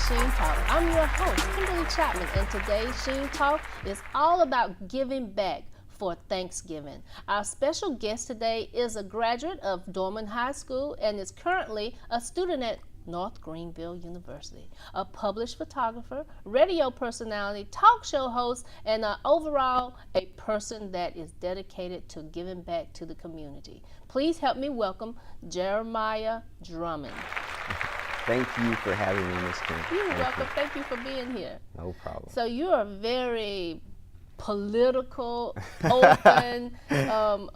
Sheen Talk. I'm your host, Kimberly Chapman, and today's Sheen Talk is all about giving back for Thanksgiving. Our special guest today is a graduate of Drummond High School and is currently a student at North Greenville University, a published photographer, radio personality, talk show host, and overall a person that is dedicated to giving back to the community. Please help me welcome Jeremiah Drummond. Thank you for having me, Ms. Kim. You're welcome. Thank you for being here. No problem. So you're a very political, open,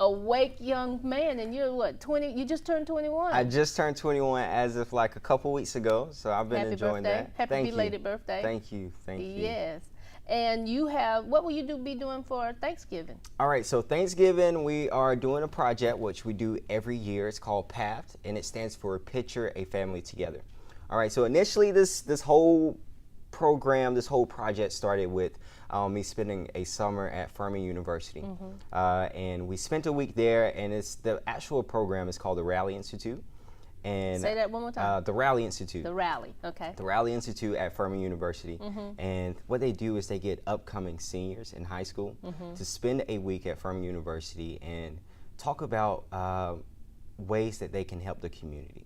awake young man, and you're what, 20? You just turned 21. I just turned 21 as of like a couple weeks ago, so I've been enjoying that. Happy belated birthday. Thank you. Yes. And you have, what will you be doing for Thanksgiving? All right, so Thanksgiving, we are doing a project which we do every year. It's called PATH, and it stands for Picture a Family Together. All right, so initially this whole program, this whole project started with me spending a summer at Furman University. And we spent a week there, and the actual program is called the Rally Institute. And say that one more time. The Rally Institute. The Rally, okay. The Rally Institute at Furman University. And what they do is they get upcoming seniors in high school to spend a week at Furman University and talk about ways that they can help the community,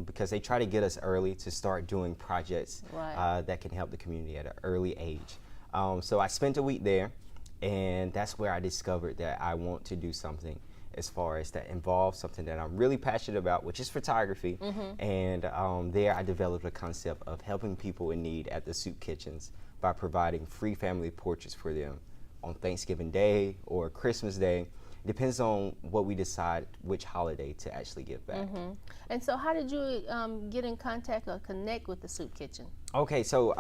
because they try to get us early to start doing projects that can help the community at an early age. So I spent a week there, and that's where I discovered that I want to do something as far as that involves something that I'm really passionate about, which is photography. And there I developed a concept of helping people in need at the soup kitchens by providing free family portraits for them on Thanksgiving Day or Christmas Day. Depends on what we decide which holiday to actually give back. And so how did you get in contact or connect with the soup kitchen? Okay, so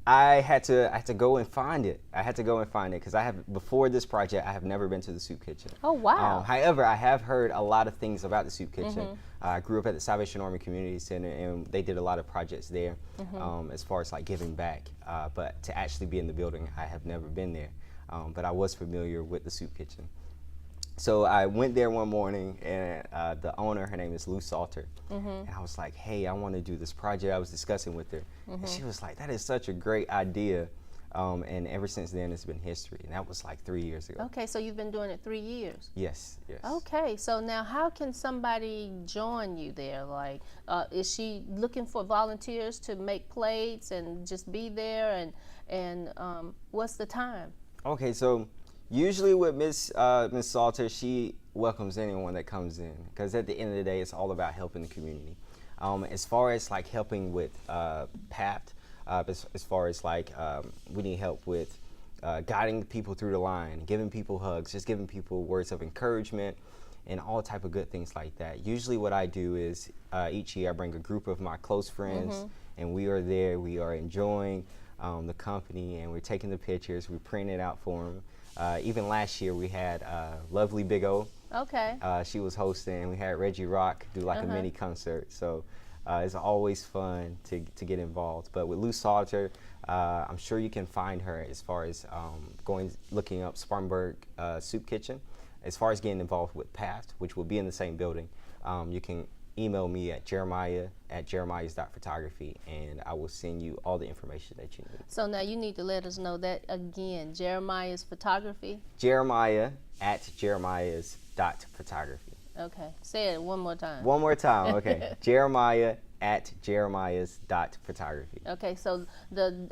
I had to go and find it. I had to go and find it because before this project, I have never been to the soup kitchen. Oh, wow. However, I have heard a lot of things about the soup kitchen. I grew up at the Salvation Army Community Center, and they did a lot of projects there as far as like giving back. But to actually be in the building, I have never been there. But I was familiar with the soup kitchen. So I went there one morning, and the owner, her name is Lou Salter, and I was like, hey, I want to do this project. I was discussing with her, and she was like, that is such a great idea. And ever since then, it's been history, and that was like 3 years ago. Okay, so you've been doing it 3 years. Yes. Okay, so now how can somebody join you there? Like, is she looking for volunteers to make plates and just be there, and what's the time? Okay, so usually with Miss Salter, she welcomes anyone that comes in, because at the end of the day, it's all about helping the community. As far as like helping with PAT, as far as like we need help with guiding people through the line, giving people hugs, just giving people words of encouragement, and all type of good things like that. Usually what I do is each year I bring a group of my close friends, and we are there, we are enjoying the company, and we're taking the pictures, we print it out for them. Even last year we had lovely Big O. Okay. She was hosting, and we had Reggie Rock do like a mini concert. So it's always fun to get involved. But with Lou Salter, I'm sure you can find her as far as looking up Spartanburg Soup Kitchen. As far as getting involved with PATH, which will be in the same building, you can email me at jeremiah@jeremiahs.photography, and I will send you all the information that you need. So now you need to let us know that again, Jeremiah's Photography? Jeremiah@jeremiahs.photography. Okay, say it one more time. One more time, okay. Jeremiah@jeremiahs.photography. Okay, so the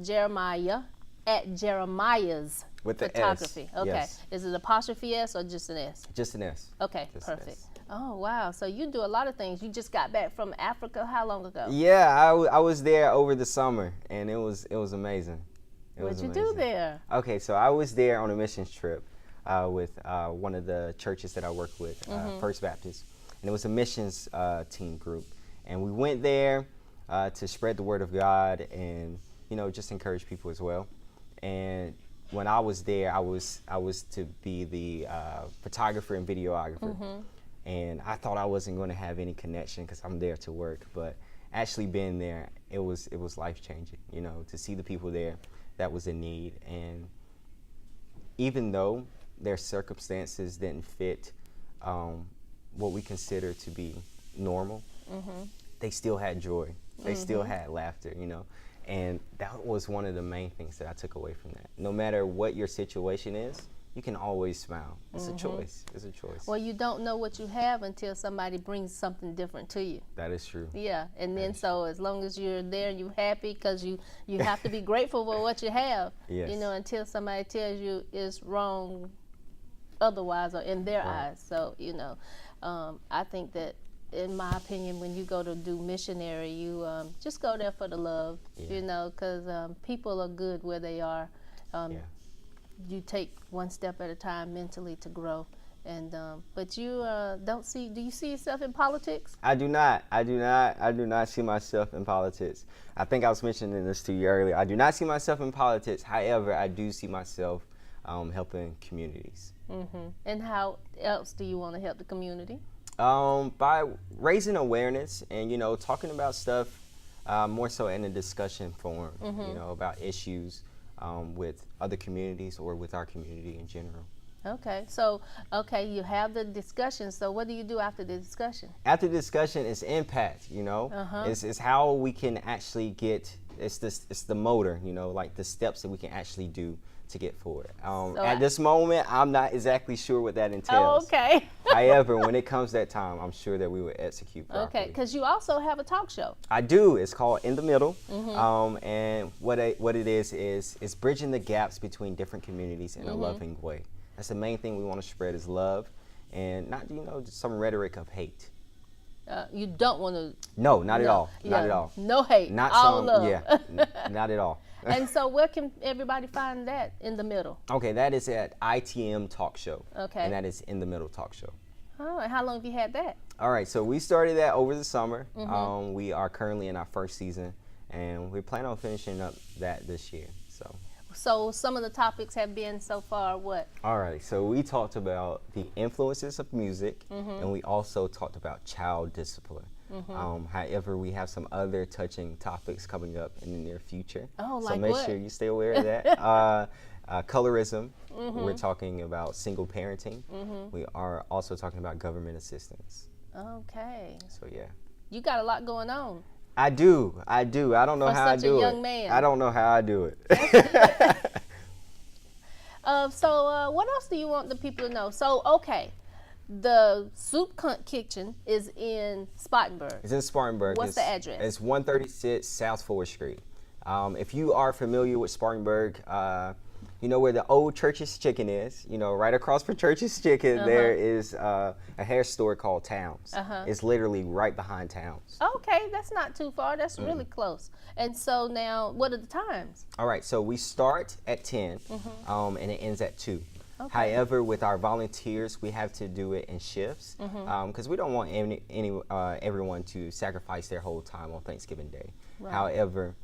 Jeremiah@jeremiahs with the photography. S. Okay, Yes. Is it apostrophe S or just an S? Just an S. Okay, Just perfect. S. Oh wow, so you do a lot of things. You just got back from Africa. How long ago? Yeah, I was there over the summer, and it was amazing. What'd you do there? Okay, so I was there on a missions trip with one of the churches that I work with, First Baptist, and it was a missions team group, and we went there to spread the word of God and just encourage people as well. And when I was there, I was to be the photographer and videographer. And I thought I wasn't going to have any connection because I'm there to work, but actually being there, it was life-changing, to see the people there that was in need. And even though their circumstances didn't fit what we consider to be normal, they still had joy. They still had laughter, you know. And that was one of the main things that I took away from that. No matter what your situation is, you can always smile. It's a choice. It's a choice. Well, you don't know what you have until somebody brings something different to you. That is true. Yeah, and then so as long as you're there and you're happy, because you have to be grateful for what you have. Yes. You know, until somebody tells you it's wrong otherwise or in their eyes. So, you know, I think that, in my opinion, when you go to do missionary, you just go there for the love, you know, because people are good where they are. You take one step at a time mentally to grow. And but you do you see yourself in politics? I do not see myself in politics. I think I was mentioning this to you earlier. I do not see myself in politics. However, I do see myself helping communities. And how else do you want to help the community? By raising awareness and, you know, talking about stuff more so in a discussion form, you know, about issues with other communities or with our community in general. Okay, so, you have the discussion. So what do you do after the discussion? After the discussion, it's impact, you know. It's how we can actually get, it's the motor, you know, like the steps that we can actually do to get forward. At this moment, I'm not exactly sure what that entails. Oh, okay. However, when it comes that time, I'm sure that we will execute properly. Okay, because you also have a talk show. I do. It's called In the Middle. And what it is it's bridging the gaps between different communities in a loving way. That's the main thing we want to spread is love, and not, you know, just some rhetoric of hate. You don't want to. No, not at all. Not at all. No hate. Not all some. love. Yeah. Not at all. And so, where can everybody find that In the Middle? Okay, that is at ITM Talk Show. Okay. And that is In the Middle Talk Show. Oh, and how long have you had that? All right, so we started that over the summer. We are currently in our first season, and we plan on finishing up that this year. So some of the topics have been so far what? All right, so we talked about the influences of music, and we also talked about child discipline. However, we have some other touching topics coming up in the near future. Oh, so like make what? sure you stay aware of that. Colorism. We're talking about single parenting. We are also talking about government assistance. Okay. So yeah. You got a lot going on. I do. I don't know how I do it. For such a young man. I don't know how I do it. So what else do you want the people to know? So, okay, the Soup Kitchen is in Spartanburg. It's in Spartanburg. What's the address? It's 136 South 4th Street. If you are familiar with Spartanburg, you know where the old Church's Chicken is. You know, right across from Church's Chicken, there is a hair store called Towns. It's literally right behind Towns. Okay, that's not too far. That's really close. And so now, what are the times? All right, so we start at 10, and it ends at 2. Okay. However, with our volunteers, we have to do it in shifts because we don't want everyone to sacrifice their whole time on Thanksgiving Day. Right. However,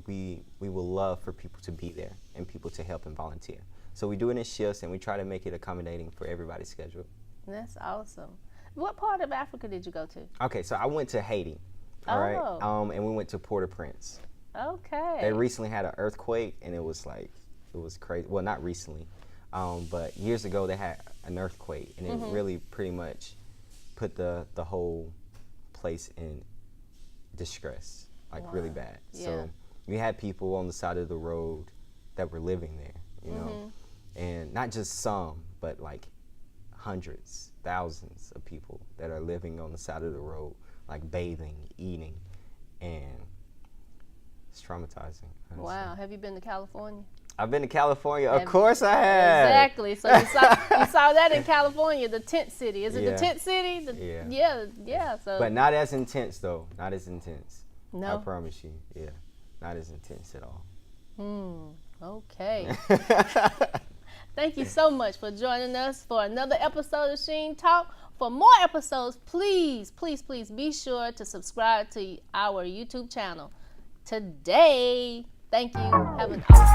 we will love for people to be there and people to help and volunteer. So we do it in shifts, and we try to make it accommodating for everybody's schedule. That's awesome. What part of Africa did you go to? Okay, so I went to Haiti, all right, and we went to Port-au-Prince. Okay. They recently had an earthquake, and it was crazy. Well, not recently, but years ago they had an earthquake, and it really pretty much put the whole place in distress, like really bad. Yeah. So we had people on the side of the road that were living there, you know, and not just some, but like hundreds, thousands of people that are living on the side of the road, like bathing, eating, and it's traumatizing. Honestly. Wow. Have you been to California? I've been to California. Of course I have. Exactly. So you saw that in California, the tent city. Is it the tent city? Yeah. So. But not as intense, though. Not as intense. No. I promise you. Yeah. Not as intense at all. Okay. Thank you so much for joining us for another episode of Sheen Talk. For more episodes, please be sure to subscribe to our YouTube channel. Today, thank you. Have an awesome